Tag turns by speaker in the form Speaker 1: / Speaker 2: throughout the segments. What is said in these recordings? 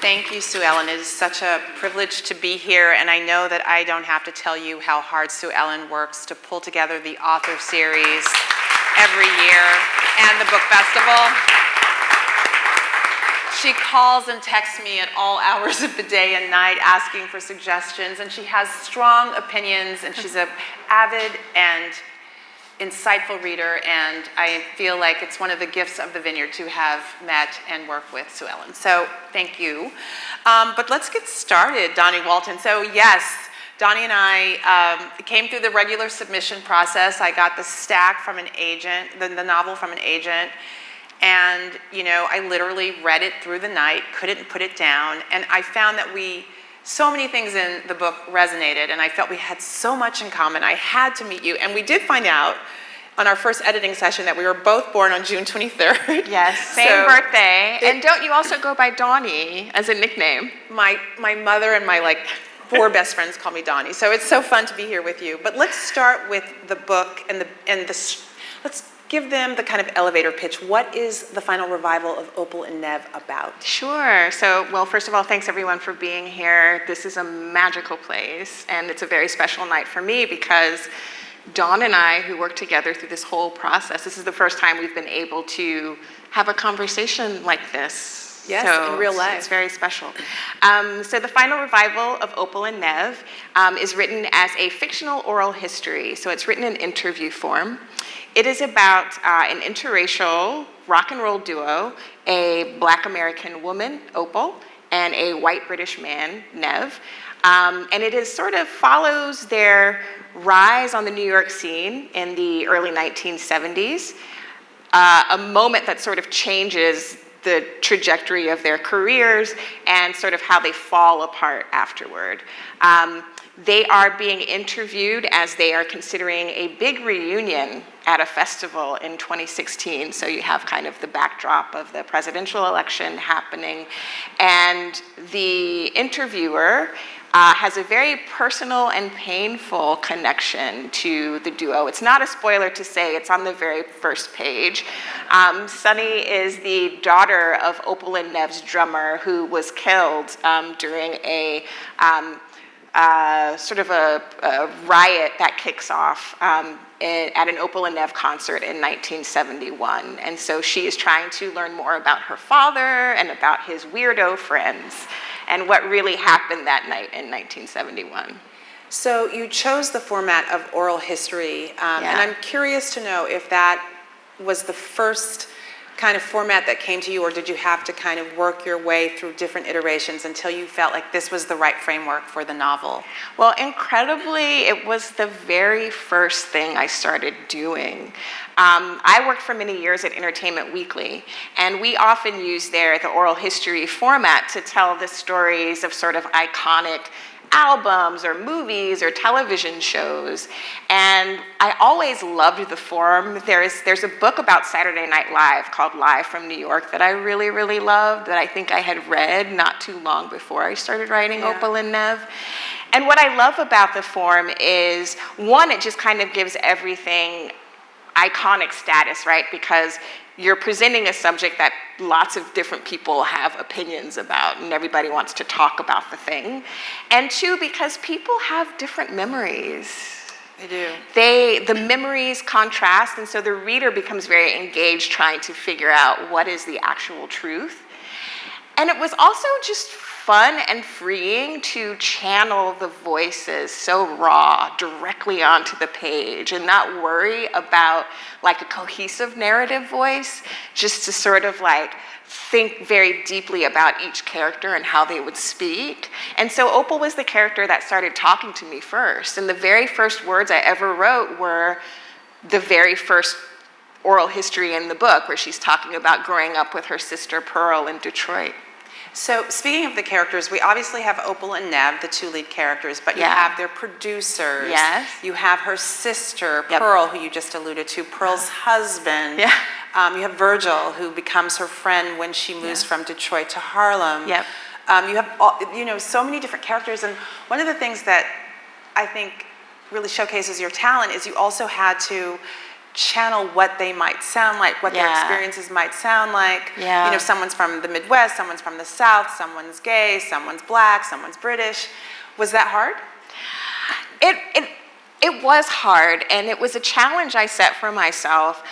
Speaker 1: Thank you, Sue Ellen. It is such a privilege to be here, and I know that I don't have to tell you how hard Sue Ellen works to pull together the author series every year and the book festival. She calls and texts me at all hours of the day and night asking for suggestions, and she has strong opinions, and she's an avid and insightful reader, and I feel like it's one of the gifts of the Vineyard to have met and worked with Sue Ellen. So thank you. But let's get started, Donnie Walton. So yes, Donnie and I came through the regular submission process. I got the stack from an agent, the novel from an agent, and I literally read it through the night, couldn't put it down, and I found that so many things in the book resonated, and I felt we had so much in common. I had to meet you, and we did find out on our first editing session that we were both born on June 23rd.
Speaker 2: Yes, same birthday. And don't you also go by Dawnie as a nickname?
Speaker 1: My mother and my 4 best friends call me Dawnie, so it's so fun to be here with you. But let's start with the book and let's give them the kind of elevator pitch. What is the final revival of Opal and Nev about?
Speaker 2: Sure. So, well, first of all, thanks everyone for being here. This is a magical place, and it's a very special night for me because Dawn and I, who worked together through this whole process, this is the first time we've been able to have a conversation like this.
Speaker 1: Yes,
Speaker 2: so
Speaker 1: in real life.
Speaker 2: It's very special. So the final revival of Opal and Nev is written as a fictional oral history. So it's written in interview form. It is about an interracial rock and roll duo, a Black American woman, Opal, and a white British man, Nev. And it sort of follows their rise on the New York scene in the early 1970s, a moment that sort of changes the trajectory of their careers and sort of how they fall apart afterward. They are being interviewed as they are considering a big reunion at a festival in 2016. So you have kind of the backdrop of the presidential election happening. And the interviewer has a very personal and painful connection to the duo. It's not a spoiler to say, it's on the very first page. Sunny is the daughter of Opal and Nev's drummer who was killed during a sort of a riot that kicks off at an Opal and Nev concert in 1971. And so she is trying to learn more about her father and about his weirdo friends and what really happened that night in 1971.
Speaker 1: So you chose the format of oral history, and I'm curious to know if that was the first kind of format that came to you, or did you have to kind of work your way through different iterations until you felt like this was the right framework for the novel?
Speaker 2: Well, incredibly, it was the very first thing I started doing. I worked for many years at Entertainment Weekly, and we often use the oral history format to tell the stories of sort of iconic albums or movies or television shows. And I always loved the form. There's a book about Saturday Night Live called Live from New York that I really, really loved, that I think I had read not too long before I started writing Opal and Nev. And what I love about the form is, one, it just kind of gives everything iconic status, right? Because you're presenting a subject that lots of different people have opinions about, and everybody wants to talk about the thing. And 2, because people have different memories.
Speaker 1: They do.
Speaker 2: The memories contrast, and so the reader becomes very engaged trying to figure out what is the actual truth. And it was also just fun and freeing to channel the voices so raw directly onto the page and not worry about a cohesive narrative voice, just to sort of think very deeply about each character and how they would speak. And so Opal was the character that started talking to me first, and the very first words I ever wrote were the very first oral history in the book, where she's talking about growing up with her sister Pearl in Detroit.
Speaker 1: So speaking of the characters, we obviously have Opal and Nev, the 2 lead characters, but you have their producers.
Speaker 2: Yes.
Speaker 1: You have her sister, Pearl, who you just alluded to, Pearl's husband.
Speaker 2: Yeah.
Speaker 1: You have Virgil, who becomes her friend when she moves from Detroit to Harlem.
Speaker 2: Yep.
Speaker 1: You have so many different characters, and one of the things that I think really showcases your talent is you also had to channel what they might sound like, what their experiences might sound like.
Speaker 2: Yeah.
Speaker 1: You know, someone's from the Midwest, someone's from the South, someone's gay, someone's black, someone's British. Was that hard?
Speaker 2: It was hard, and it was a challenge I set for myself.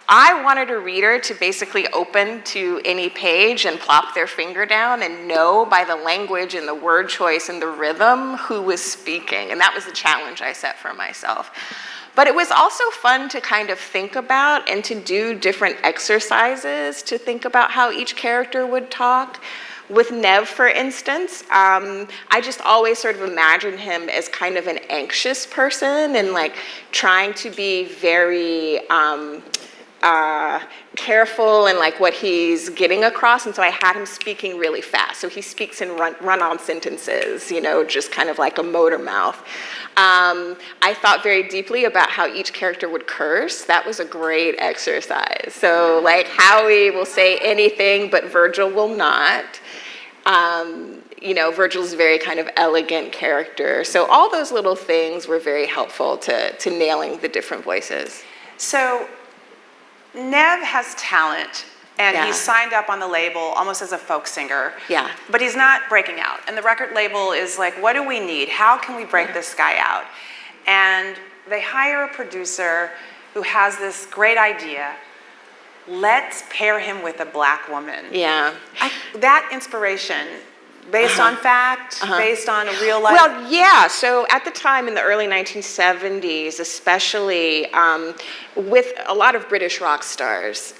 Speaker 2: I wanted a reader to basically open to any page and plop their finger down and know by the language and the word choice and the rhythm who was speaking, and that was the challenge I set for myself. But it was also fun to kind of think about and to do different exercises to think about how each character would talk. With Nev, for instance, I just always sort of imagined him as kind of an anxious person and like trying to be very careful in like what he's getting across, and so I had him speaking really fast. So he speaks in run-on sentences, you know, just kind of like a motor mouth. I thought very deeply about how each character would curse. That was a great exercise. So like Howie will say anything, but Virgil will not. You know, Virgil's a very kind of elegant character. So all those little things were very helpful to nailing the different voices.
Speaker 1: So Nev has talent, and he's signed up on the label almost as a folk singer.
Speaker 2: Yeah.
Speaker 1: But he's not breaking out. And the record label is like, what do we need? How can we break this guy out? And they hire a producer who has this great idea. Let's pair him with a black woman.
Speaker 2: Yeah.
Speaker 1: That inspiration, based on fact, based on a real life?
Speaker 2: Well, yeah. So at the time in the early 1970s, especially with a lot of British rock stars,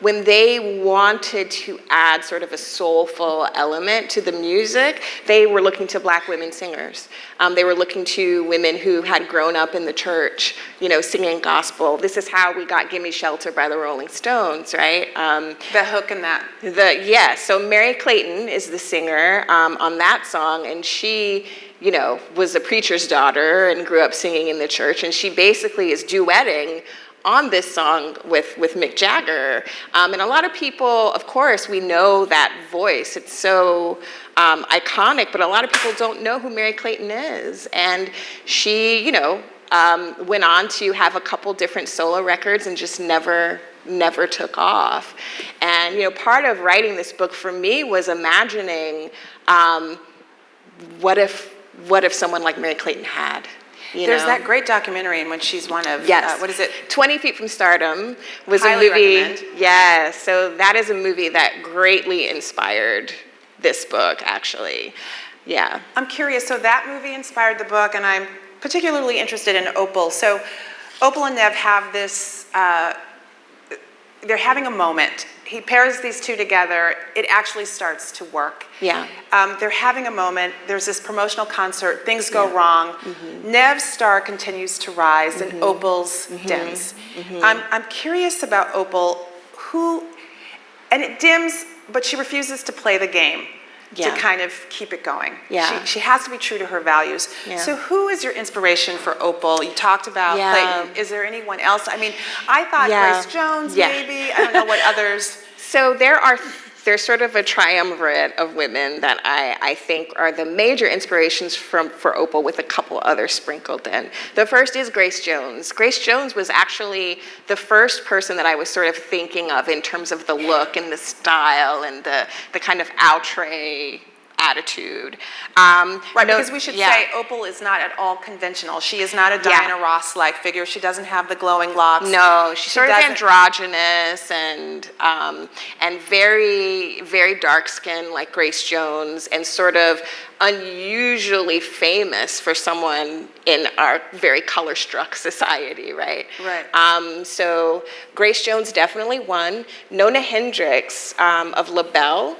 Speaker 2: when they wanted to add sort of a soulful element to the music, they were looking to black women singers. They were looking to women who had grown up in the church, you know, singing gospel. This is how we got Gimme Shelter by the Rolling Stones, right?
Speaker 1: The hook in that.
Speaker 2: So Mary Clayton is the singer on that song, and she, you know, was a preacher's daughter and grew up singing in the church, and she basically is duetting on this song with Mick Jagger. And a lot of people, of course, we know that voice. It's so iconic, but a lot of people don't know who Mary Clayton is. And she, you know, went on to have a couple different solo records and just never took off. And, you know, part of writing this book for me was imagining what if someone like Mary Clayton had.
Speaker 1: There's that great documentary in which she's one of, what is it?
Speaker 2: 20 Feet from Stardom was
Speaker 1: Highly
Speaker 2: a movie.
Speaker 1: recommend.
Speaker 2: Yeah, so that is a movie that greatly inspired this book, actually. Yeah.
Speaker 1: I'm curious, so that movie inspired the book, and I'm particularly interested in Opal. So Opal and Nev have this, they're having a moment. He pairs these two together. It actually starts to work.
Speaker 2: Yeah.
Speaker 1: They're having a moment. There's this promotional concert. Things go wrong. Nev's star continues to rise, and Opal's dims. I'm curious about Opal, and it dims, but she refuses to play the game to kind of keep it going.
Speaker 2: Yeah.
Speaker 1: She has to be true to her values.
Speaker 2: Yeah.
Speaker 1: So who is your inspiration for Opal? You talked about Clayton. Is there anyone else? I mean, I thought Grace Jones maybe. I don't know what others.
Speaker 2: So there's sort of a triumvirate of women that I think are the major inspirations for Opal, with a couple others sprinkled in. The first is Grace Jones. Grace Jones was actually the first person that I was sort of thinking of in terms of the look and the style and the kind of outre attitude.
Speaker 1: Because we should say Opal is not at all conventional. She is not a Diana Ross-like figure. She doesn't have the glowing locks.
Speaker 2: No, she's sort of androgynous and very, very dark skinned like Grace Jones, and sort of unusually famous for someone in our very color-struck society, right?
Speaker 1: Right.
Speaker 2: So Grace Jones definitely won. Nona Hendrix of LaBelle,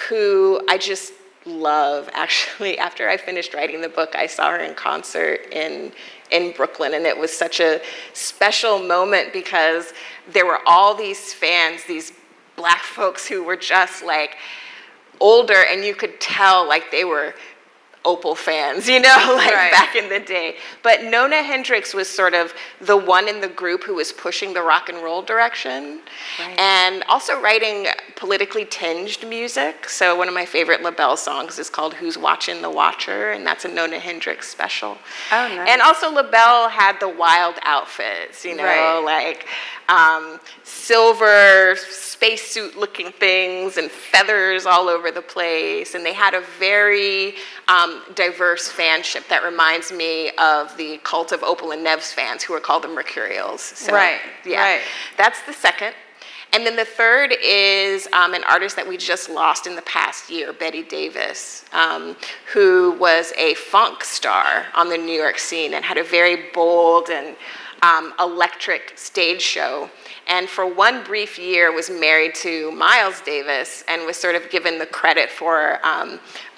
Speaker 2: who I just love. Actually, after I finished writing the book, I saw her in concert in Brooklyn, and it was such a special moment because there were all these fans, these black folks who were just like older, and you could tell like they were Opal fans, you know, like
Speaker 1: Right.
Speaker 2: back in the day. But Nona Hendryx was sort of the one in the group who was pushing the rock and roll direction,
Speaker 1: Right.
Speaker 2: and also writing politically tinged music. So one of my favorite LaBelle songs is called Who's Watching the Watcher, and that's a Nona Hendryx special.
Speaker 1: Oh, nice.
Speaker 2: And also LaBelle had the wild outfits, you know,
Speaker 1: Right.
Speaker 2: like silver spacesuit looking things and feathers all over the place. And they had a very diverse fanship that reminds me of the cult of Opal and Nev's fans, who are called the Mercurials. So,
Speaker 1: Right,
Speaker 2: yeah,
Speaker 1: right.
Speaker 2: that's the second. And then the third is an artist that we just lost in the past year, Betty Davis, who was a funk star on the New York scene and had a very bold and electric stage show. And for one brief year was married to Miles Davis and was sort of given the credit for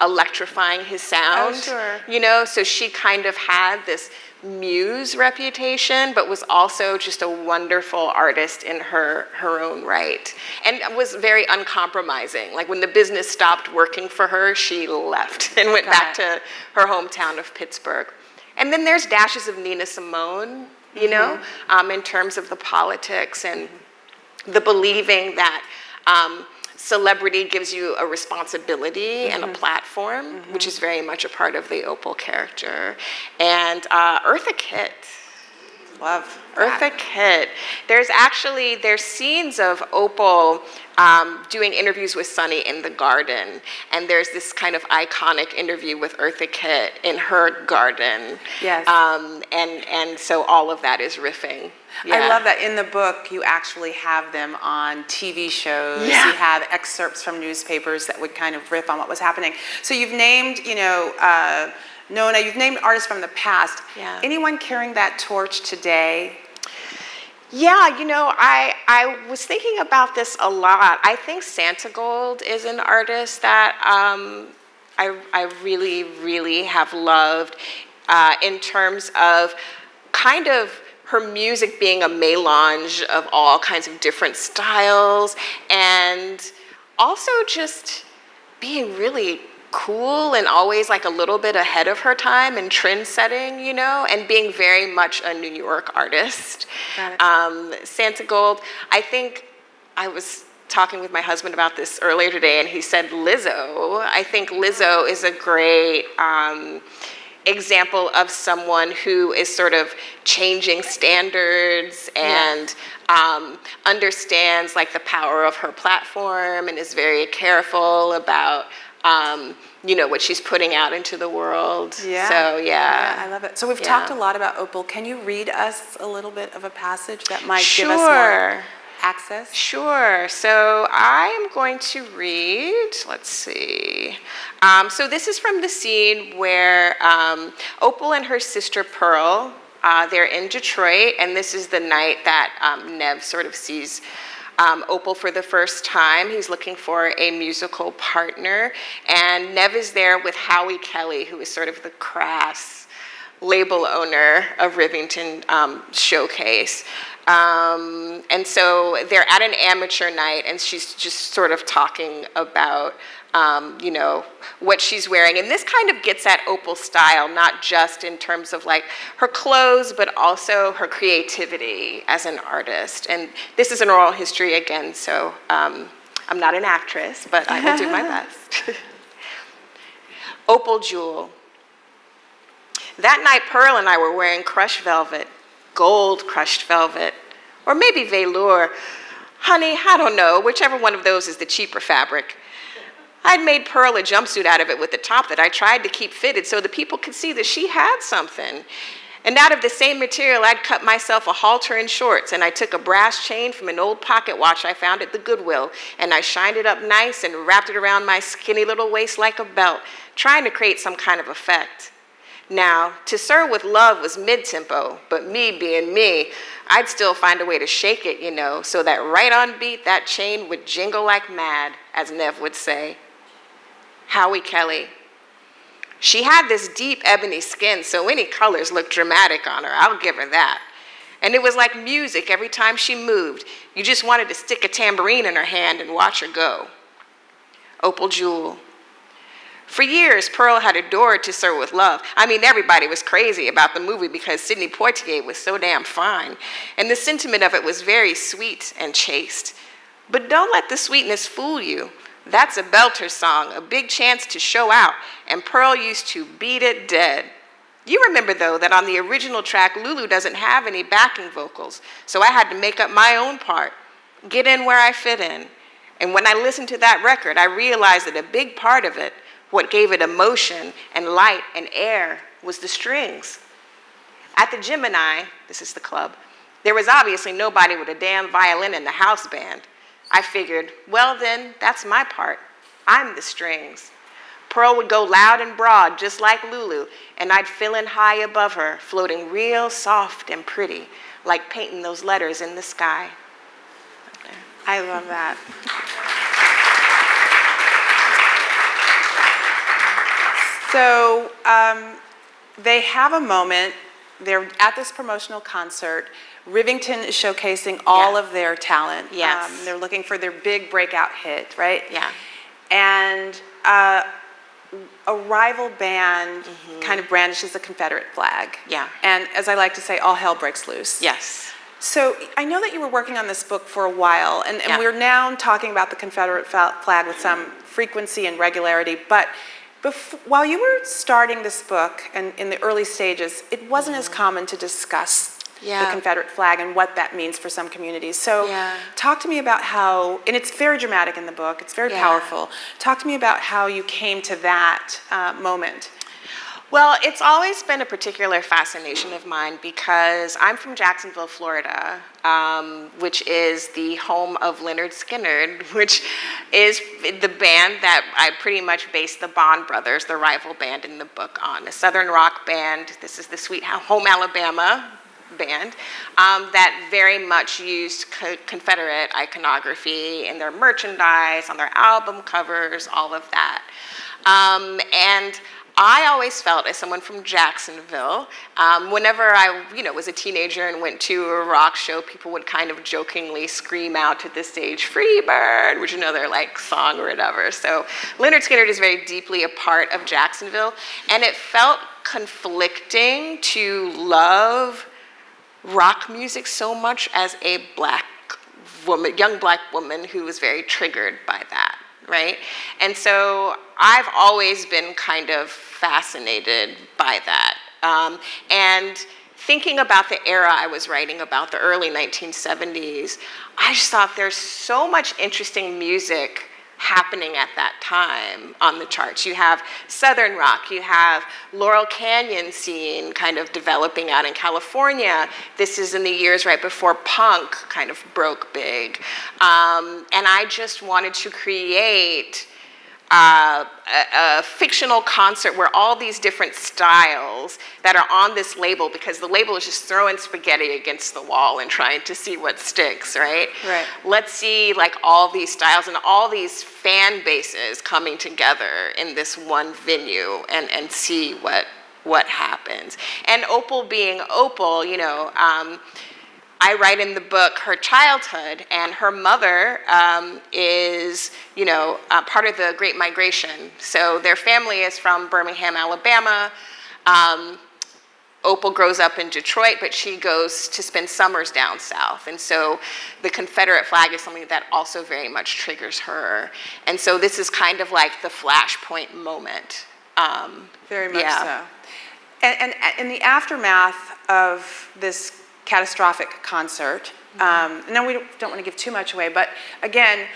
Speaker 2: electrifying his sound.
Speaker 1: Oh, sure.
Speaker 2: You know, so she kind of had this muse reputation, but was also just a wonderful artist in her own right, and was very uncompromising. Like when the business stopped working for her, she left and went back to her hometown of Pittsburgh. And then there's dashes of Nina Simone, you know, in terms of the politics and the believing that celebrity gives you a responsibility and a platform, which is very much a part of the Opal character. And Eartha Kitt.
Speaker 1: Love
Speaker 2: Eartha Kitt. There's scenes of Opal doing interviews with Sonny in the garden, and there's this kind of iconic interview with Eartha Kitt in her garden.
Speaker 1: Yes.
Speaker 2: And so all of that is riffing. Yeah.
Speaker 1: I love that in the book you actually have them on TV shows.
Speaker 2: Yeah.
Speaker 1: You have excerpts from newspapers that would kind of riff on what was happening. So you've named, Nona, you've named artists from the past.
Speaker 2: Yeah.
Speaker 1: Anyone carrying that torch today?
Speaker 2: Yeah, I was thinking about this a lot. I think Santa Gold is an artist that I really, really have loved in terms of kind of her music being a melange of all kinds of different styles, and also just being really cool and always like a little bit ahead of her time and trend setting, and being very much a New York artist.
Speaker 1: Got it.
Speaker 2: Santa Gold, I think I was talking with my husband about this earlier today, and he said Lizzo. I think Lizzo is a great example of someone who is sort of changing standards and understands like the power of her platform and is very careful about what she's putting out into the world.
Speaker 1: Yeah.
Speaker 2: So yeah.
Speaker 1: I love it. So we've talked a lot about Opal. Can you read us a little bit of a passage that might give us more access?
Speaker 2: Sure. So I am going to read, let's see. So this is from the scene where Opal and her sister Pearl, they're in Detroit, and this is the night that Nev sort of sees Opal for the first time. He's looking for a musical partner, and Nev is there with Howie Kelly, who is sort of the crass label owner of Rivington Showcase. And so they're at an amateur night, and she's just sort of talking about what she's wearing. And this kind of gets at Opal's style, not just in terms of like her clothes, but also her creativity as an artist. And this is an oral history again, so I'm not an actress, but I will do my best. Opal Jewel. That night, Pearl and I were wearing crushed velvet, gold crushed velvet, or maybe velour. Honey, I don't know, whichever one of those is the cheaper fabric. I'd made Pearl a jumpsuit out of it with the top that I tried to keep fitted so the people could see that she had something. And out of the same material, I'd cut myself a halter and shorts, and I took a brass chain from an old pocket watch I found at the Goodwill, and I shined it up nice and wrapped it around my skinny little waist like a belt, trying to create some kind of effect. Now, To Sir with Love was mid-tempo, but me being me, I'd still find a way to shake it, so that right on beat, that chain would jingle like mad, as Nev would say. Howie Kelly. She had this deep ebony skin, so any colors looked dramatic on her. I'll give her that. And it was like music every time she moved. You just wanted to stick a tambourine in her hand and watch her go. Opal Jewel. For years, Pearl had adored To Sir with Love. I mean, everybody was crazy about the movie because Sidney Poitier was so damn fine. And the sentiment of it was very sweet and chaste. But don't let the sweetness fool you. That's a belter song, a big chance to show out, and Pearl used to beat it dead. You remember, though, that on the original track, Lulu doesn't have any backing vocals, so I had to make up my own part, get in where I fit in. And when I listened to that record, I realized that a big part of it, what gave it emotion and light and air, was the strings. At the Gemini, this is the club, there was obviously nobody with a damn violin in the house band. I figured, well then, that's my part. I'm the strings. Pearl would go loud and broad, just like Lulu, and I'd fill in high above her, floating real soft and pretty, like painting those letters in the sky.
Speaker 1: I love that. So they have a moment, they're at this promotional concert. Rivington is showcasing all of their talent.
Speaker 2: Yes.
Speaker 1: They're looking for their big breakout hit, right?
Speaker 2: Yeah.
Speaker 1: And a rival band kind of brandishes the Confederate flag.
Speaker 2: Yeah.
Speaker 1: And as I like to say, all hell breaks loose.
Speaker 2: Yes.
Speaker 1: So I know that you were working on this book for a while, and
Speaker 2: Yeah.
Speaker 1: we're now talking about the Confederate flag with some frequency and regularity, but while you were starting this book and in the early stages, it wasn't as common to discuss the Confederate flag and what that means for some communities. So talk to me about how, and it's very dramatic in the book, it's very powerful. Talk to me about how you came to that moment.
Speaker 2: Well, it's always been a particular fascination of mine because I'm from Jacksonville, Florida, which is the home of Lynyrd Skynyrd, which is the band that I pretty much based the Bond Brothers, the rival band in the book, on. A Southern rock band. This is the Sweet Home Alabama band that very much used Confederate iconography in their merchandise, on their album covers, all of that. And I always felt, as someone from Jacksonville, whenever I was a teenager and went to a rock show, people would kind of jokingly scream out to the stage, "Free Bird," which is another song or whatever. So Lynyrd Skynyrd is very deeply a part of Jacksonville, and it felt conflicting to love rock music so much as a black woman, young black woman who was very triggered by that. Right? And so I've always been kind of fascinated by that. And thinking about the era I was writing about, the early 1970s, I just thought there's so much interesting music happening at that time on the charts. You have Southern rock, you have Laurel Canyon scene kind of developing out in California. This is in the years right before punk kind of broke big. And I just wanted to create a fictional concert where all these different styles that are on this label, because the label is just throwing spaghetti against the wall and trying to see what sticks, right?
Speaker 1: Right.
Speaker 2: Let's see all these styles and all these fan bases coming together in this one venue and see what happens. And Opal being Opal, I write in the book her childhood, and her mother is, part of the Great Migration. So their family is from Birmingham, Alabama. Opal grows up in Detroit, but she goes to spend summers down south. And so the Confederate flag is something that also very much triggers her. And so this is kind of like the flashpoint moment.
Speaker 1: Very much so. And in the aftermath of this catastrophic concert. No, we don't want to give too much away, but again,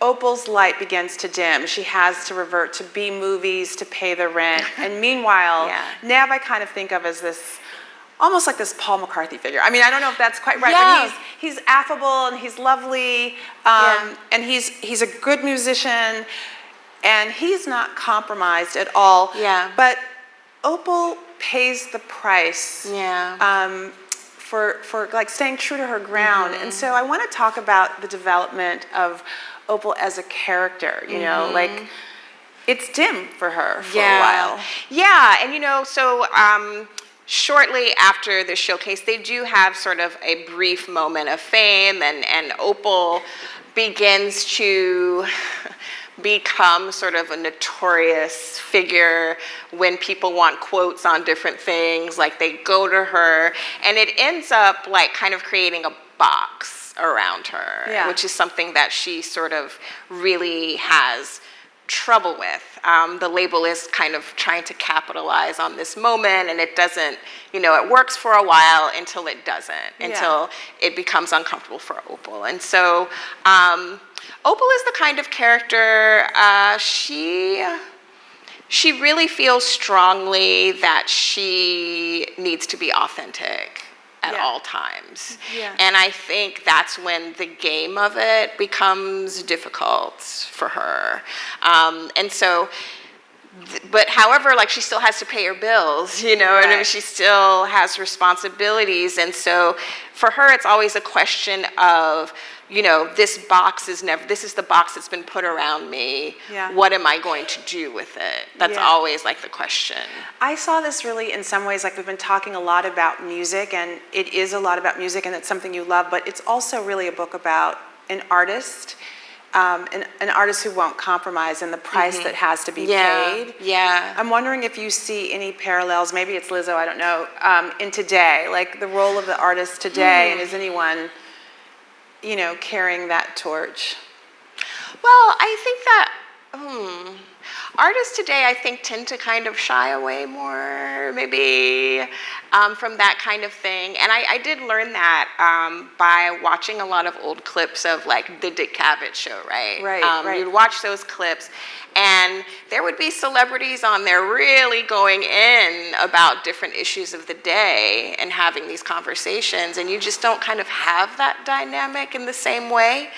Speaker 1: Opal's light begins to dim. She has to revert to B movies to pay the rent. And meanwhile, Nev I kind of think of as this, almost like this Paul McCarthy figure. I mean, I don't know if that's quite right, but he's affable and he's lovely, and he's a good musician, and he's not compromised at all.
Speaker 2: Yeah.
Speaker 1: But Opal pays the price. For staying true to her ground. And so I want to talk about the development of Opal as a character, it's dim for her for a while.
Speaker 2: Yeah, and so shortly after the showcase, they do have sort of a brief moment of fame, and Opal begins to become sort of a notorious figure when people want quotes on different things, like they go to her, and it ends up like kind of creating a box around her, which is something that she sort of really has trouble with. The label is kind of trying to capitalize on this moment, and it doesn't, it works for a while until it doesn't, until it becomes uncomfortable for Opal. And so Opal is the kind of character, she really feels strongly that she needs to be authentic at all times. And I think that's when the game of it becomes difficult for her. And so, but however, like she still has to pay her bills, and I mean, she still has responsibilities. And so for her, it's always a question of, this is the box that's been put around me. What am I going to do with it? That's always like the question.
Speaker 1: I saw this really in some ways, like we've been talking a lot about music, and it is a lot about music, and it's something you love, but it's also really a book about an artist, an artist who won't compromise and the price that has to be paid. I'm wondering if you see any parallels, maybe it's Lizzo, I don't know, in today, like the role of the artist today, and is anyone carrying that torch?
Speaker 2: Well, I think that artists today, I think, tend to kind of shy away more, maybe, from that kind of thing. And I did learn that by watching a lot of old clips of, like, the Dick Cavett show, right? You'd watch those clips, and there would be celebrities on there really going in about different issues of the day and having these conversations, and you just don't kind of have that dynamic in the same way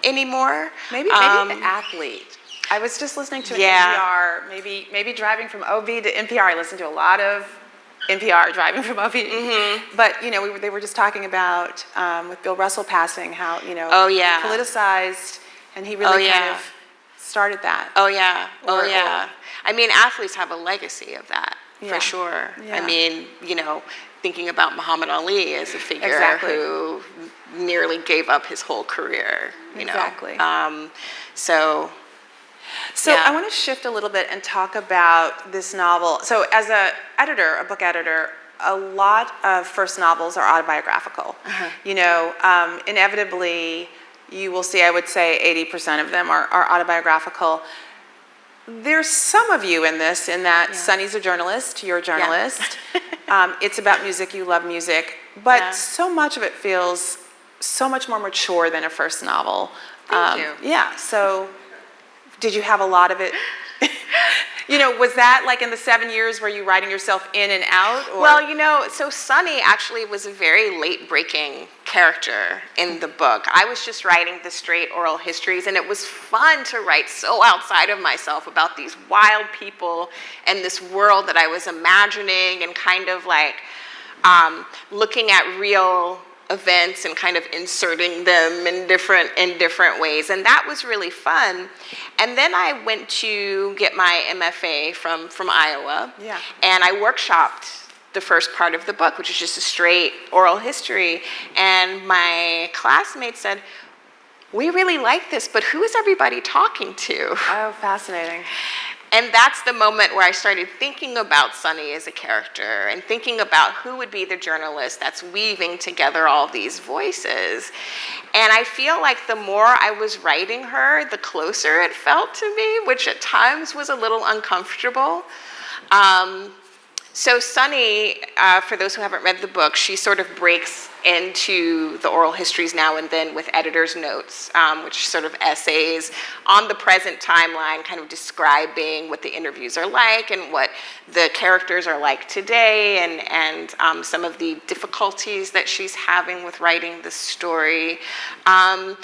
Speaker 2: anymore.
Speaker 1: Maybe an athlete. I was just listening to an NPR, maybe driving from OB to NPR. I listened to a lot of NPR driving from OB. But they were just talking about with Bill Russell passing how politicized, and he really kind of started that. I mean, athletes have a legacy of that for sure. I mean, thinking about Muhammad Ali as a figure who nearly gave up his whole career. So I want to shift a little bit and talk about this novel. So as a book editor, a lot of first novels are autobiographical. Inevitably, you will see, I would say 80% of them are autobiographical. There's some of you in this, in that Sonny's a journalist, you're a journalist. It's about music, you love music, but so much of it feels so much more mature than a first novel.
Speaker 2: Thank you.
Speaker 1: So did you have a lot of it? Was that like in the 7 years were you writing yourself in and out? Or?
Speaker 2: Well, so Sonny actually was a very late-breaking character in the book. I was just writing the straight oral histories, and it was fun to write so outside of myself about these wild people and this world that I was imagining, and kind of like looking at real events and kind of inserting them in different ways, and that was really fun. And then I went to get my MFA from Iowa, and I workshopped the first part of the book, which is just a straight oral history. And my classmates said, "We really like this, but who is everybody talking to?"
Speaker 1: Oh, fascinating.
Speaker 2: And that's the moment where I started thinking about Sonny as a character and thinking about who would be the journalist that's weaving together all these voices. And I feel like the more I was writing her, the closer it felt to me, which at times was a little uncomfortable. So Sonny, for those who haven't read the book, she sort of breaks into the oral histories now and then with editor's notes, which sort of essays on the present timeline, kind of describing what the interviews are like and what the characters are like today, and some of the difficulties that she's having with writing the story. And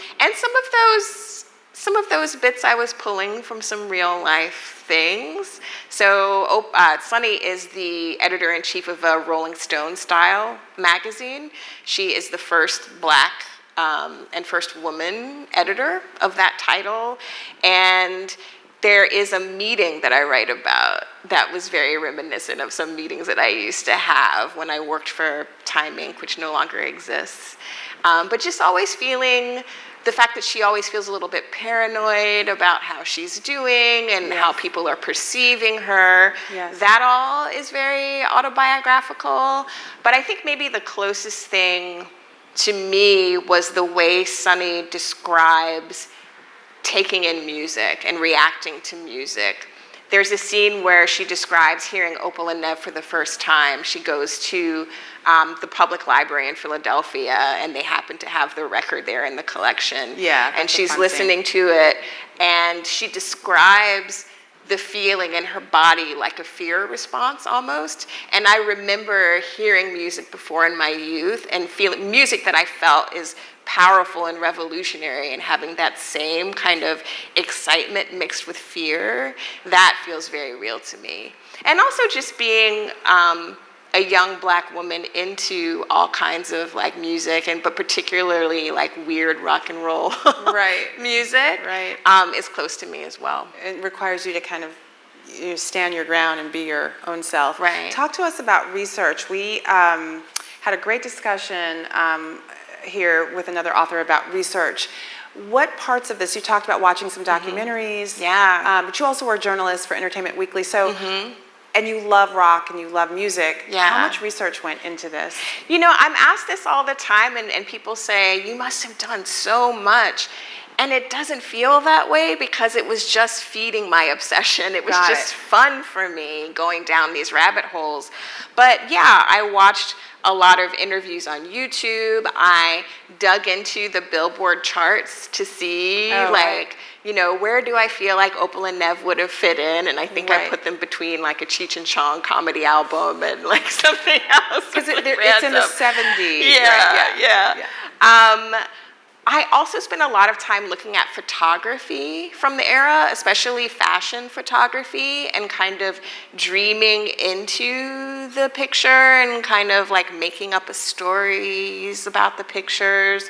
Speaker 2: some of those bits I was pulling from some real life things. So Sonny is the editor-in-chief of a Rolling Stone style magazine. She is the first Black and first woman editor of that title. And there is a meeting that I write about that was very reminiscent of some meetings that I used to have when I worked for Time Inc., which no longer exists. But just always feeling the fact that she always feels a little bit paranoid about how she's doing and how people are perceiving her.
Speaker 1: Yes.
Speaker 2: That all is very autobiographical. But I think maybe the closest thing to me was the way Sunny describes taking in music and reacting to music. There's a scene where she describes hearing Opal and Nev for the first time. She goes to the public library in Philadelphia, and they happen to have the record there in the collection.
Speaker 1: Yeah,
Speaker 2: and she's listening to it, and she describes the feeling in her body like a fear response almost. And I remember hearing music before in my youth and feeling music that I felt is powerful and revolutionary, and having that same kind of excitement mixed with fear, that feels very real to me. And also just being a young Black woman into all kinds of like music, but particularly like weird rock and roll music, is close to me as well.
Speaker 1: It requires you to kind of stand your ground and be your own self.
Speaker 2: Right.
Speaker 1: Talk to us about research. We had a great discussion here with another author about research. What parts of this, you talked about watching some documentaries, but you also were a journalist for Entertainment Weekly, so, and you love rock and you love music. How much research went into this?
Speaker 2: You know, I'm asked this all the time, and people say, you must have done so much. And it doesn't feel that way because it was just feeding my obsession. It was just fun for me going down these rabbit holes. But yeah, I watched a lot of interviews on YouTube. I dug into the Billboard charts to see you know, where do I feel like Opal and Nev would have fit in? And I think I put them between like a Cheech and Chong comedy album and like something else.
Speaker 1: Because it's in the 70s.
Speaker 2: I also spent a lot of time looking at photography from the era, especially fashion photography, and kind of dreaming into the picture and kind of like making up stories about the pictures.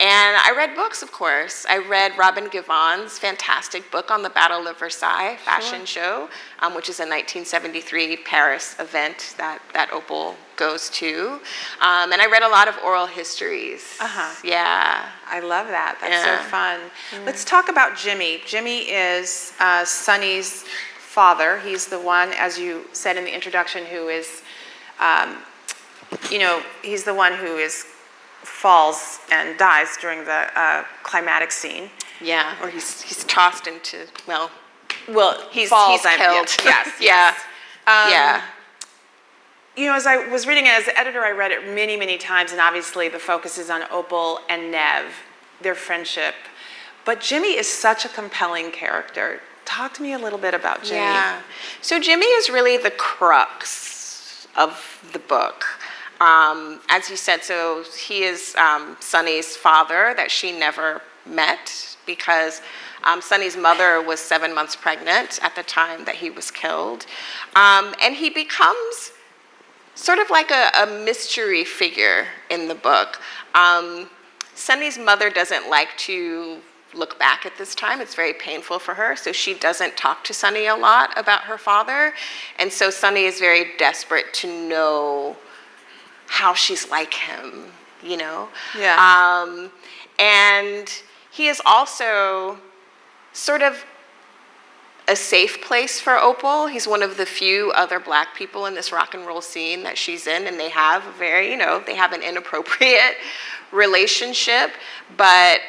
Speaker 2: And I read books, of course. I read Robin Givhan's fantastic book on the Battle of Versailles fashion show, which is a 1973 Paris event that Opal goes to. And I read a lot of oral histories. Yeah.
Speaker 1: I love that. That's so fun. Let's talk about Jimmy. Jimmy is Sunny's father. He's the one, as you said in the introduction, who is, he's the one who falls and dies during the climatic scene.
Speaker 2: Yeah, or he's tossed into, well, he's
Speaker 1: falls,
Speaker 2: killed.
Speaker 1: Yes. You know, as I was reading it as an editor, I read it many, many times, and obviously the focus is on Opal and Nev, their friendship. But Jimmy is such a compelling character. Talk to me a little bit about Jimmy.
Speaker 2: Yeah. So Jimmy is really the crux of the book. As you said, so he is Sunny's father that she never met because Sunny's mother was 7 months pregnant at the time that he was killed. And he becomes sort of like a mystery figure in the book. Sunny's mother doesn't like to look back at this time. It's very painful for her, so she doesn't talk to Sunny a lot about her father. And so Sunny is very desperate to know how she's like him, you know?
Speaker 1: Yeah.
Speaker 2: And he is also sort of a safe place for Opal. He's one of the few other Black people in this rock and roll scene that she's in, and they have they have an inappropriate relationship. But,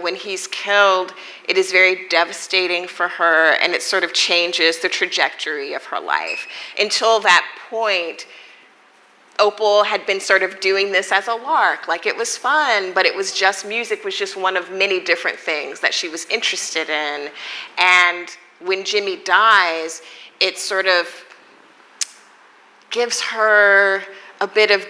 Speaker 2: when he's killed, it is very devastating for her, and it sort of changes the trajectory of her life. Until that point, Opal had been sort of doing this as a lark, like it was fun, but it was just, music was just one of many different things that she was interested in. And when Jimmy dies, it sort of gives her a bit of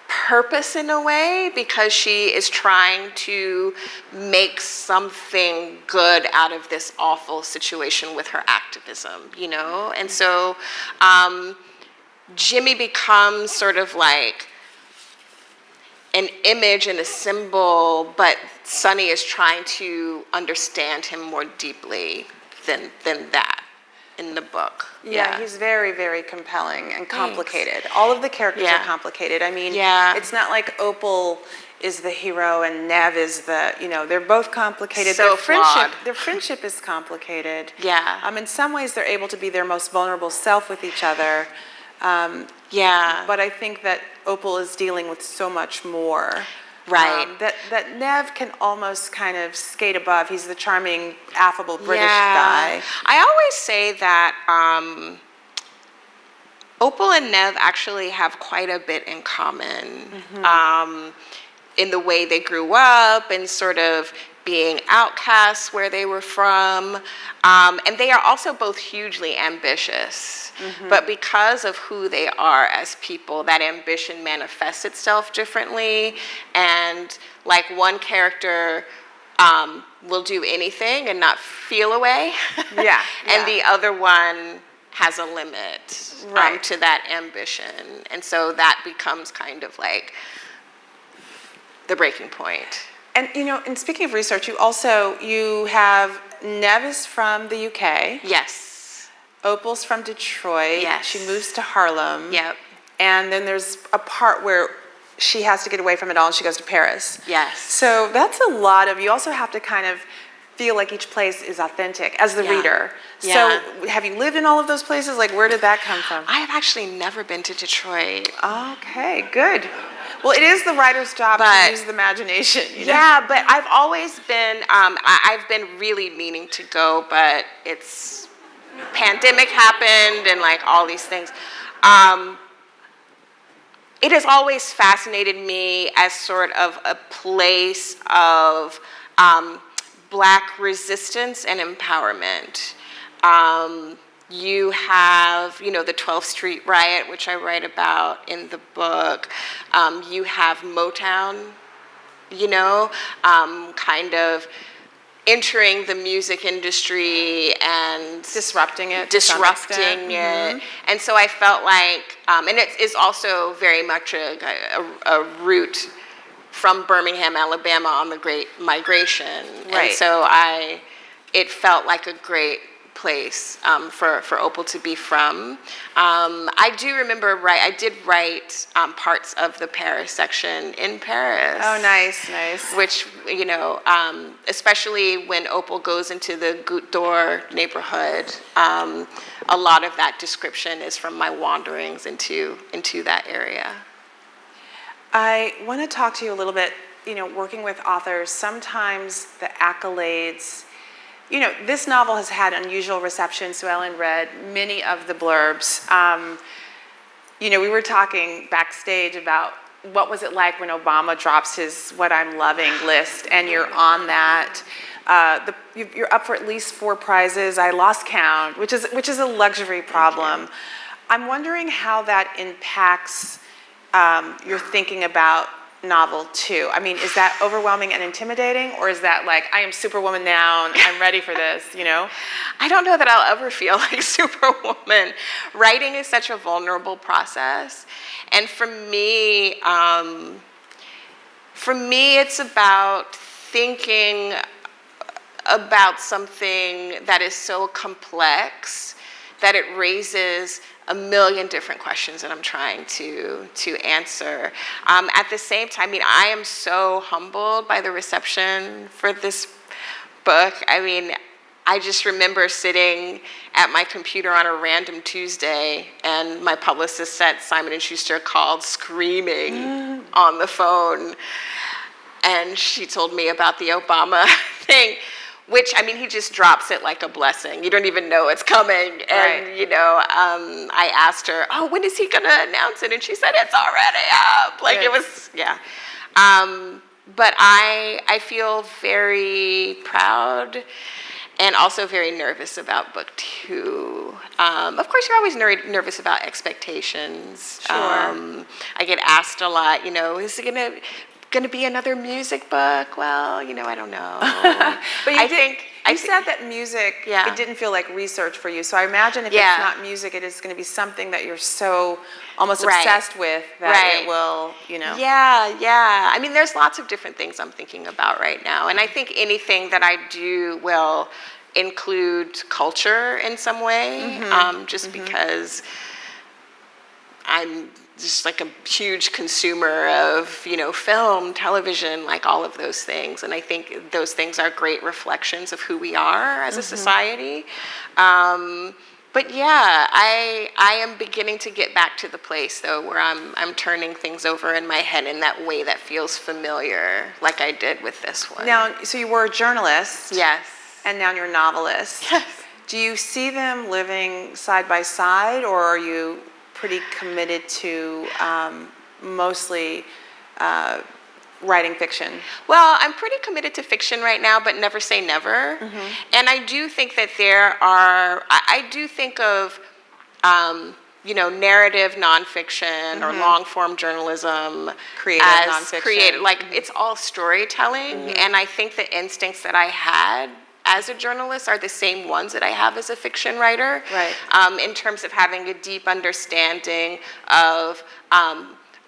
Speaker 2: purpose in a way, because she is trying to make something good out of this awful situation with her activism, you know? And so, Jimmy becomes sort of like an image and a symbol, but Sonny is trying to understand him more deeply than that in the book.
Speaker 1: Yeah, he's very, very compelling and complicated. All of the characters are complicated. I mean, it's not like Opal is the hero and Nev is the, they're both complicated.
Speaker 2: So flawed.
Speaker 1: Their friendship is complicated.
Speaker 2: Yeah.
Speaker 1: In some ways, they're able to be their most vulnerable self with each other. But I think that Opal is dealing with so much more.
Speaker 2: Right.
Speaker 1: That Nev can almost kind of skate above. He's the charming, affable British guy.
Speaker 2: I always say that Opal and Nev actually have quite a bit in common in the way they grew up and sort of being outcasts where they were from. And they are also both hugely ambitious. But because of who they are as people, that ambition manifests itself differently. And like one character will do anything and not feel away. And the other one has a limit to that ambition. And so that becomes kind of like the breaking point.
Speaker 1: And and speaking of research, you have Nev is from the UK.
Speaker 2: Yes.
Speaker 1: Opal's from Detroit.
Speaker 2: Yes.
Speaker 1: She moves to Harlem.
Speaker 2: Yep.
Speaker 1: And then there's a part where she has to get away from it all and she goes to Paris.
Speaker 2: Yes.
Speaker 1: So that's a lot of, you also have to kind of feel like each place is authentic as the reader. So have you lived in all of those places? Like, where did that come from?
Speaker 2: I have actually never been to Detroit.
Speaker 1: Okay, good. Well, it is the writer's job to use the imagination.
Speaker 2: Yeah, but I've always been, I've been really meaning to go, but pandemic happened and like all these things. It has always fascinated me as sort of a place of Black resistance and empowerment. You have, the 12th Street riot, which I write about in the book. You have Motown, kind of entering the music industry and
Speaker 1: disrupting it.
Speaker 2: And so I felt like, and it is also very much a root from Birmingham, Alabama on the Great Migration.
Speaker 1: Right.
Speaker 2: And so it felt like a great place for Opal to be from. I do remember, I did write parts of the Paris section in Paris.
Speaker 1: Oh, nice, nice.
Speaker 2: Which, especially when Opal goes into the Goutte d'Or neighborhood, a lot of that description is from my wanderings into that area.
Speaker 1: I want to talk to you a little bit, working with authors, sometimes the accolades, this novel has had unusual reception, so Ellen read many of the blurbs. We were talking backstage about what was it like when Obama drops his What I'm Loving list, and you're on that. You're up for at least 4 prizes. I lost count, which is a luxury problem. I'm wondering how that impacts your thinking about novel 2. I mean, is that overwhelming and intimidating, or is that like, I am Superwoman now and I'm ready for this,
Speaker 2: I don't know that I'll ever feel like Superwoman. Writing is such a vulnerable process. And for me, it's about thinking about something that is so complex that it raises a million different questions that I'm trying to answer. At the same time, I am so humbled by the reception for this book. I just remember sitting at my computer on a random Tuesday, and my publicist at Simon & Schuster called screaming on the phone, and she told me about the Obama thing. Which, he just drops it like a blessing. You don't even know it's coming. And, I asked her, when is he going to announce it? And she said, it's already up. Like, it was, but I feel very proud and also very nervous about book 2. Of course, you're always nervous about expectations.
Speaker 1: Sure.
Speaker 2: I get asked a lot, is it going to be another music book? Well, I don't know.
Speaker 1: But you said that music,
Speaker 2: Yeah.
Speaker 1: it didn't feel like research for you. So I imagine if
Speaker 2: Yeah.
Speaker 1: it's not music, it is going to be something that you're so almost
Speaker 2: Right.
Speaker 1: obsessed with that
Speaker 2: Right.
Speaker 1: it will, you know.
Speaker 2: Yeah. I mean, there's lots of different things I'm thinking about right now. And I think anything that I do will include culture in some way, just because I'm just like a huge consumer of, film, television, like all of those things. And I think those things are great reflections of who we are as a society. But yeah, I am beginning to get back to the place though where I'm turning things over in my head in that way that feels familiar, like I did with this one.
Speaker 1: Now, so you were a journalist.
Speaker 2: Yes.
Speaker 1: And now you're a novelist.
Speaker 2: Yes.
Speaker 1: Do you see them living side by side, or are you pretty committed to mostly writing fiction?
Speaker 2: Well, I'm pretty committed to fiction right now, but never say never. And I do think that I do think of, narrative nonfiction or long form journalism
Speaker 1: Creative
Speaker 2: as
Speaker 1: nonfiction.
Speaker 2: creative. Like it's all storytelling. And I think the instincts that I had as a journalist are the same ones that I have as a fiction writer.
Speaker 1: Right.
Speaker 2: In terms of having a deep understanding of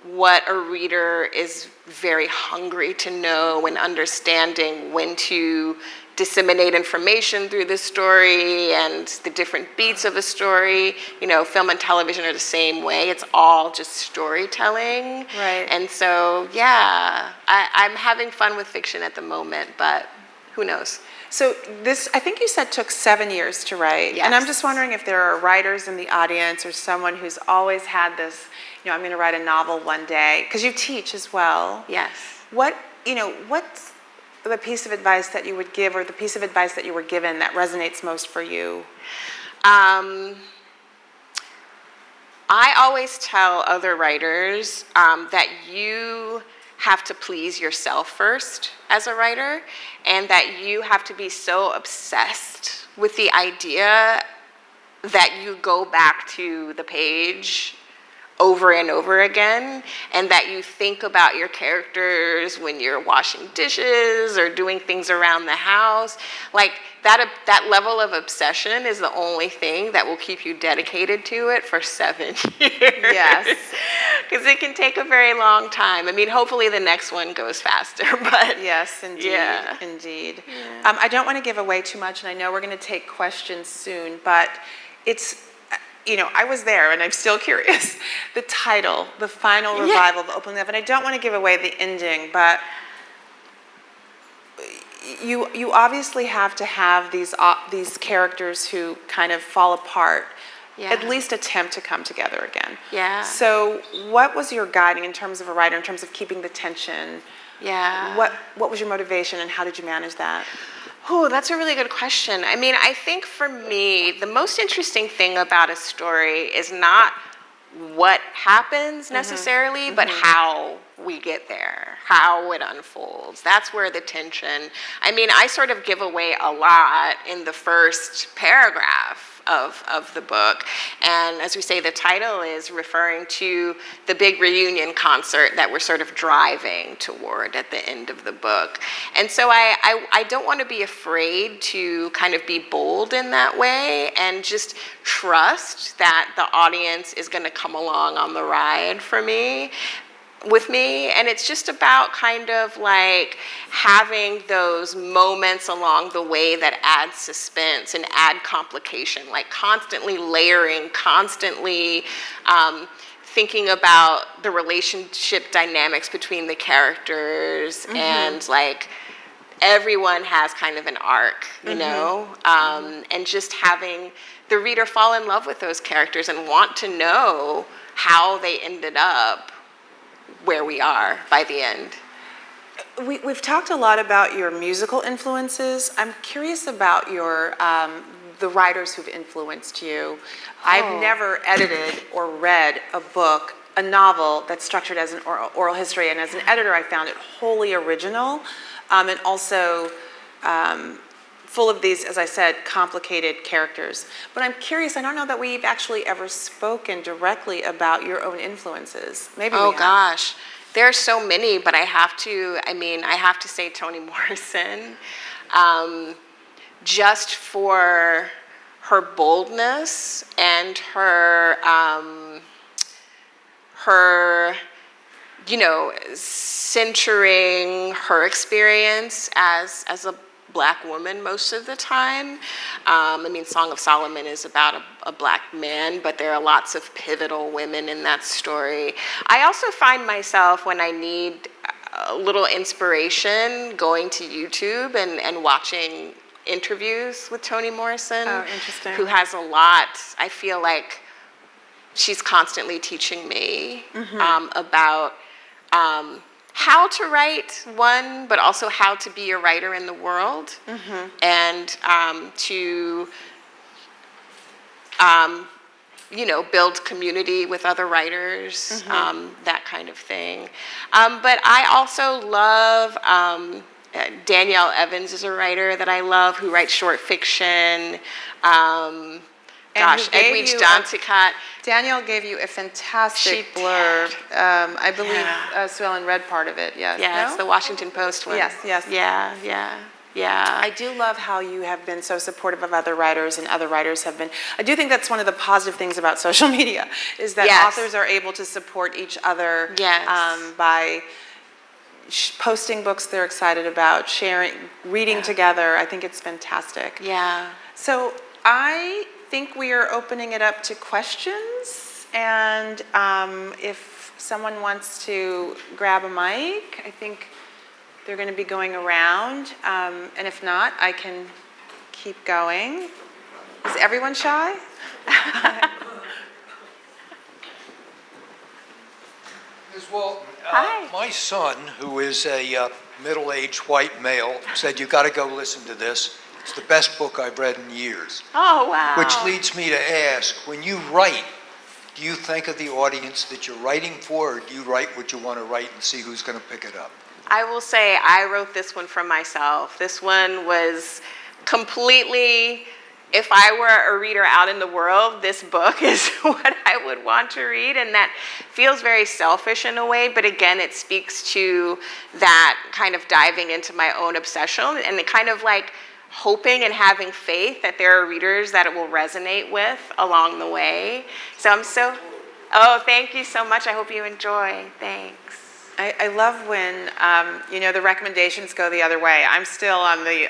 Speaker 2: what a reader is very hungry to know, and understanding when to disseminate information through the story and the different beats of a story. Film and television are the same way. It's all just storytelling.
Speaker 1: Right.
Speaker 2: And so, yeah, I'm having fun with fiction at the moment, but who knows?
Speaker 1: So this, I think you said, took 7 years to write.
Speaker 2: Yes.
Speaker 1: And I'm just wondering if there are writers in the audience or someone who's always had this, I'm going to write a novel one day, because you teach as well.
Speaker 2: Yes.
Speaker 1: What's the piece of advice that you would give, or the piece of advice that you were given that resonates most for you?
Speaker 2: I always tell other writers that you have to please yourself first as a writer, and that you have to be so obsessed with the idea that you go back to the page over and over again, and that you think about your characters when you're washing dishes or doing things around the house. Like that level of obsession is the only thing that will keep you dedicated to it for 7 years.
Speaker 1: Yes.
Speaker 2: Because it can take a very long time. I mean, hopefully the next one goes faster, but
Speaker 1: Yes, indeed,
Speaker 2: yeah.
Speaker 1: indeed.
Speaker 2: Yeah.
Speaker 1: I don't want to give away too much, and I know we're going to take questions soon, but it's, I was there, and I'm still curious. The title, the final revival of Opal and Nev, and I don't want to give away the ending, but you obviously have to have these characters who kind of fall apart, at least attempt to come together again.
Speaker 2: Yeah.
Speaker 1: So what was your guiding in terms of a writer, in terms of keeping the tension?
Speaker 2: Yeah.
Speaker 1: What was your motivation, and how did you manage that?
Speaker 2: Oh, that's a really good question. I mean, I think for me, the most interesting thing about a story is not what happens necessarily, but how we get there, how it unfolds. That's where the tension, I mean, I sort of give away a lot in the first paragraph of the book. And as we say, the title is referring to the big reunion concert that we're sort of driving toward at the end of the book. And so I don't want to be afraid to kind of be bold in that way, and just trust that the audience is going to come along on the ride with me. And it's just about kind of like having those moments along the way that add suspense and add complication, like constantly layering, constantly thinking about the relationship dynamics between the characters, and like everyone has kind of an arc, you know, and just having the reader fall in love with those characters and want to know how they ended up where we are by the end.
Speaker 1: We've talked a lot about your musical influences. I'm curious about the writers who've influenced you. I've never edited or read a novel that's structured as an oral history, and as an editor, I found it wholly original, and also full of these, as I said, complicated characters. But I'm curious, I don't know that we've actually ever spoken directly about your own influences. Maybe we have.
Speaker 2: Gosh. There are so many, but I have to say Toni Morrison. just for her boldness and her centering her experience as a Black woman most of the time. Song of Solomon is about a Black man, but there are lots of pivotal women in that story. I also find myself, when I need a little inspiration, going to YouTube and watching interviews with Toni Morrison.
Speaker 1: Oh, interesting.
Speaker 2: Who has a lot. I feel like she's constantly teaching me about how to write, one, but also how to be a writer in the world, and to build community with other writers, that kind of thing. But I also love Danielle Evans is a writer that I love, who writes short fiction. Edwidge Danticat.
Speaker 1: Danielle gave you a fantastic blurb. I believe Sue Ellen read part of it, yes.
Speaker 2: Yeah, it's the Washington Post one.
Speaker 1: Yes.
Speaker 2: Yeah.
Speaker 1: I do love how you have been so supportive of other writers, and other writers have been. I do think that's one of the positive things about social media, is that authors are able to support each other by posting books they're excited about, sharing, reading together. I think it's fantastic.
Speaker 2: Yeah.
Speaker 1: So I think we are opening it up to questions, and if someone wants to grab a mic, I think they're going to be going around, and if not, I can keep going. Is everyone shy?
Speaker 3: Ms. Walton,
Speaker 2: Hi.
Speaker 3: my son, who is a middle-aged white male, said, "You got to go listen to this. It's the best book I've read in years."
Speaker 2: Oh, wow.
Speaker 3: Which leads me to ask, when you write, do you think of the audience that you're writing for, or do you write what you want to write and see who's going to pick it up?
Speaker 2: I will say I wrote this one for myself. This one was completely, if I were a reader out in the world, this book is what I would want to read. And that feels very selfish in a way, but again, it speaks to that kind of diving into my own obsession and the kind of like hoping and having faith that there are readers that it will resonate with along the way. Oh, thank you so much. I hope you enjoy. Thanks.
Speaker 1: I love when the recommendations go the other way. I'm still on the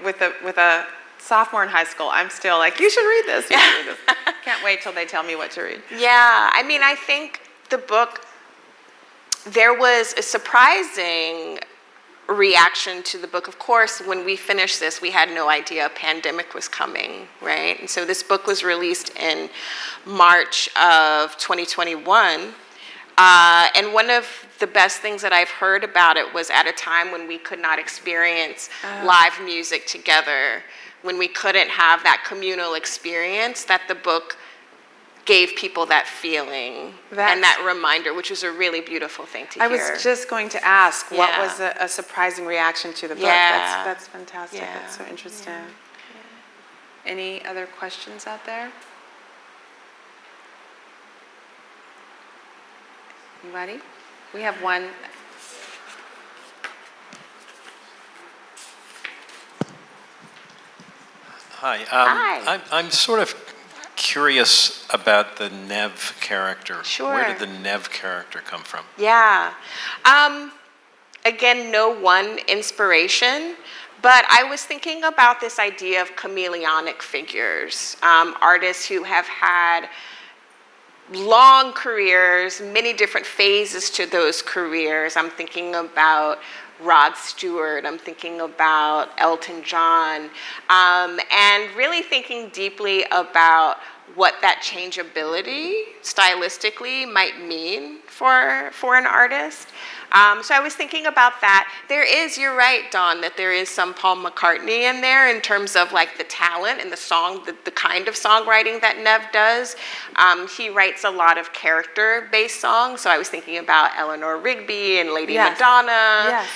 Speaker 1: with a sophomore in high school. I'm still like, you should read this. You should read this. Can't wait till they tell me what to read.
Speaker 2: Yeah, I think the book, there was a surprising reaction to the book. Of course, when we finished this, we had no idea a pandemic was coming, right? And so this book was released in March of 2021. And one of the best things that I've heard about it was at a time when we could not experience live music together, when we couldn't have that communal experience, that the book gave people that feeling and that reminder, which was a really beautiful thing to hear.
Speaker 1: I was just going to ask, what was a surprising reaction to the book?
Speaker 2: Yeah.
Speaker 1: That's fantastic.
Speaker 2: Yeah.
Speaker 1: That's so interesting. Yeah. Any other questions out there? Anybody? We have one.
Speaker 4: Hi.
Speaker 2: Hi.
Speaker 4: I'm sort of curious about the Nev character.
Speaker 2: Sure.
Speaker 4: Where did the Nev character come from?
Speaker 2: Yeah. Again, no one inspiration, but I was thinking about this idea of chameleonic figures, artists who have had long careers, many different phases to those careers. I'm thinking about Rod Stewart, I'm thinking about Elton John, and really thinking deeply about what that changeability stylistically might mean for an artist. So I was thinking about that. There is, you're right, Dawn, that there is some Paul McCartney in there in terms of like the talent and the song, the kind of songwriting that Nev does. He writes a lot of character-based songs, so I was thinking about Eleanor Rigby and Lady Madonna.
Speaker 1: Yes.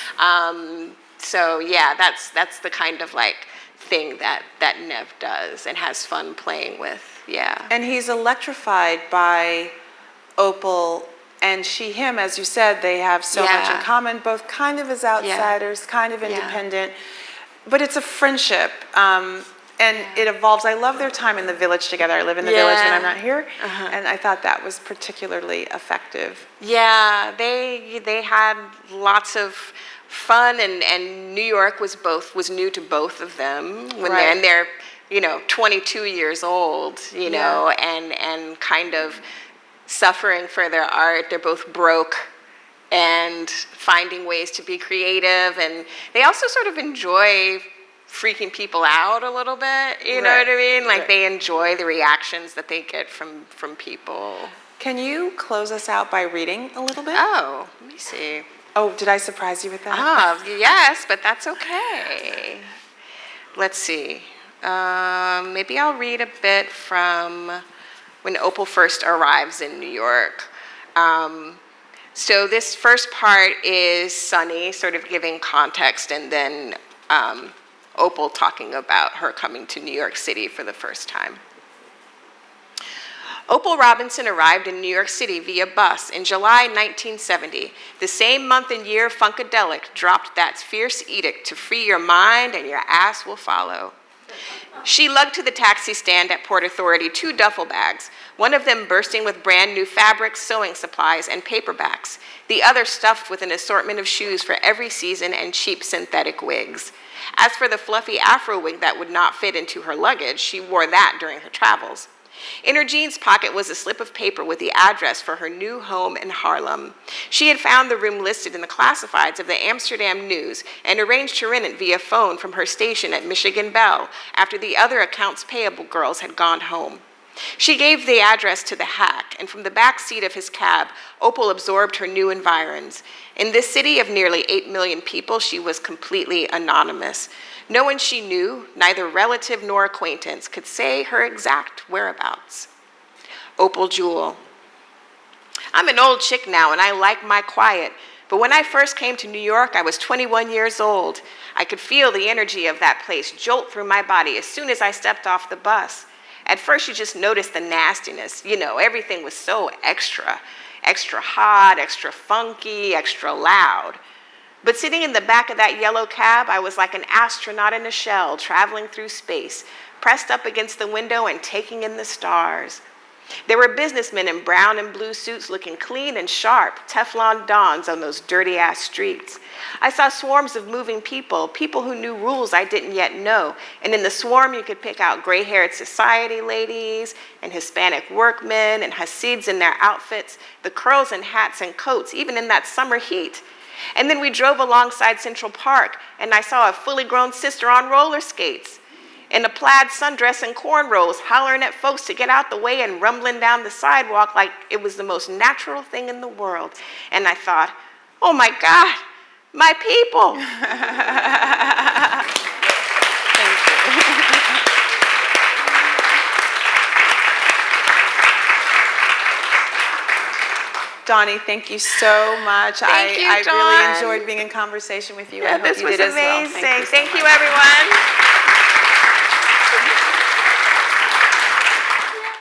Speaker 2: So yeah, that's the kind of like thing that Nev does and has fun playing with. Yeah.
Speaker 1: And he's electrified by Opal and him, as you said, they have so much in common, both kind of as outsiders, kind of independent. but it's a friendship, and it evolves. I love their time in the village together. I live in the village when I'm not here, and I thought that was particularly effective.
Speaker 2: Yeah, they had lots of fun, and New York was new to both of them when they're 22 years old, know, and kind of suffering for their art. They're both broke and finding ways to be creative, and they also sort of enjoy freaking people out a little bit, you know what I mean? Like they enjoy the reactions that they get from people.
Speaker 1: Can you close us out by reading a little bit?
Speaker 2: Oh, let me see.
Speaker 1: Oh, did I surprise you with that?
Speaker 2: Yes, but that's okay. Let's see. Maybe I'll read a bit from when Opal first arrives in New York. So this first part is Sunny sort of giving context, and then Opal talking about her coming to New York City for the first time. Opal Robinson arrived in New York City via bus in July 1970, the same month and year Funkadelic dropped that fierce edict to free your mind and your ass will follow. She lugged to the taxi stand at Port Authority 2 duffel bags, one of them bursting with brand new fabrics, sewing supplies, and paperbacks, the other stuffed with an assortment of shoes for every season and cheap synthetic wigs. As for the fluffy afro wig that would not fit into her luggage, she wore that during her travels. In her jeans pocket was a slip of paper with the address for her new home in Harlem. She had found the room listed in the classifieds of the Amsterdam News and arranged to rent it via phone from her station at Michigan Bell after the other accounts payable girls had gone home. She gave the address to the hack, and from the back seat of his cab, Opal absorbed her new environs. In this city of nearly 8 million people, she was completely anonymous. No one she knew, neither relative nor acquaintance, could say her exact whereabouts. Opal Jewel. I'm an old chick now, and I like my quiet. But when I first came to New York, I was 21 years old. I could feel the energy of that place jolt through my body as soon as I stepped off the bus. At first, you just noticed the nastiness. Everything was so extra hot, extra funky, extra loud. But sitting in the back of that yellow cab, I was like an astronaut in a shell traveling through space, pressed up against the window and taking in the stars. There were businessmen in brown and blue suits looking clean and sharp, Teflon dons on those dirty-ass streets. I saw swarms of moving people who knew rules I didn't yet know, and in the swarm you could pick out gray-haired society ladies and Hispanic workmen and Hasids in their outfits, the curls and hats and coats, even in that summer heat. And then we drove alongside Central Park, and I saw a fully grown sister on roller skates, in a plaid sundress and cornrows, hollering at folks to get out the way and rumbling down the sidewalk like it was the most natural thing in the world. And I thought, oh my God, my people.
Speaker 1: Thank you. Dawnie, thank you so much.
Speaker 2: Thank you,
Speaker 1: I
Speaker 2: Dawn.
Speaker 1: really enjoyed being in conversation with you.
Speaker 2: Yeah,
Speaker 1: I hope
Speaker 2: this
Speaker 1: you
Speaker 2: was
Speaker 1: did as well.
Speaker 2: amazing.
Speaker 1: Thank you so
Speaker 2: Thank you,
Speaker 1: much.
Speaker 2: everyone.